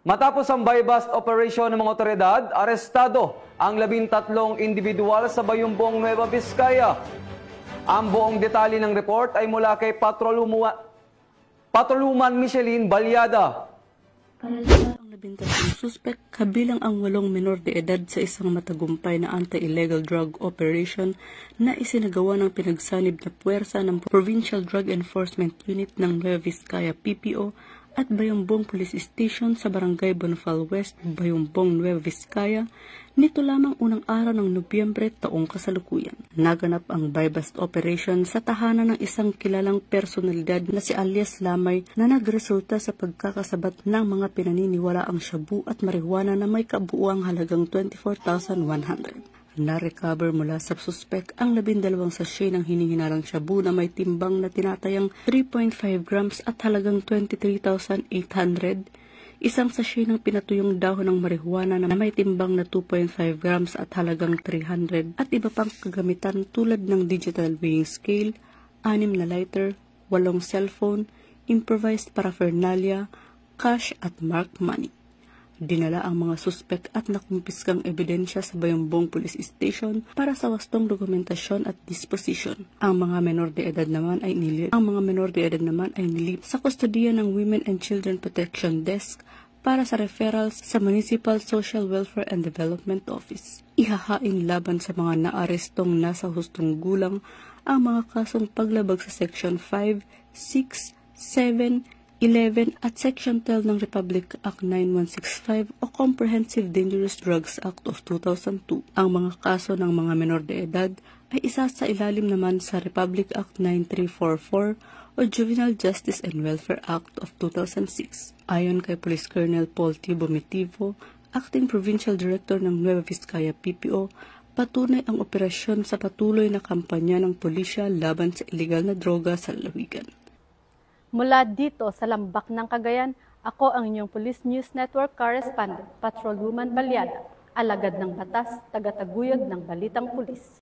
Matapos ang buy-bust operation ng mga otoridad, arestado ang 13 individual sa Bayumbong, Nueva Vizcaya. Ang buong detalye ng report ay mula kay Patroluman Micheline Balyada. Para sa ang 13 suspect, kabilang ang 8 menor de edad sa isang matagumpay na anti-illegal drug operation na isinagawa ng pinagsanib na puwersa ng Provincial Drug Enforcement Unit ng Nueva Vizcaya PPO at Bayumbong Police Station sa Barangay Bonfal West, Bayumbong, Nueva Vizcaya, nito lamang unang araw ng Nobyembre taong kasalukuyan. Naganap ang buy-bust operation sa tahanan ng isang kilalang personalidad na si alias Lamay na nagresulta sa pagkakasabat ng mga pinaniniwalaang shabu at marijuana na may kabuuang halagang 24,100. Na-recover mula sa suspect ang 12 sachet ng hinihinalang shabu na may timbang na tinatayang 3.5 grams at halagang 23,800, isang sachet ng pinatuyong dahon ng marijuana na may timbang na 2.5 grams at halagang 300, at iba pang kagamitan tulad ng digital weighing scale, 6 na lighter, 8 cellphone, improvised paraphernalia, cash at marked money. Dinala ang mga suspect at nakumpiskang ebidensya sa Bayumbong Police Station para sa wastong dokumentasyon at disposition. Ang mga menor de edad naman ay nilip sa kustodiya ng Women and Children Protection Desk para sa referrals sa Municipal Social Welfare and Development Office. Ihahain laban sa mga naarestong nasa hustong gulang ang mga kasong paglabag sa Section 5, 6, 7, 11 at Section 12 ng Republic Act 9165 o Comprehensive Dangerous Drugs Act of 2002. Ang mga kaso ng mga menor de edad ay isa sa ilalim naman sa Republic Act 9344 o Juvenile Justice and Welfare Act of 2006. Ayon kay Police Colonel Paul T. Bomitivo, Acting Provincial Director ng Nueva Vizcaya PPO, patunay ang operasyon sa patuloy na kampanya ng pulisya laban sa illegal na droga sa lalawigan. Mula dito sa Lambak ng Cagayan, ako ang inyong Police News Network Correspondent, Patroluman Balyada, alagad ng batas, tagataguyod ng Balitang Pulis.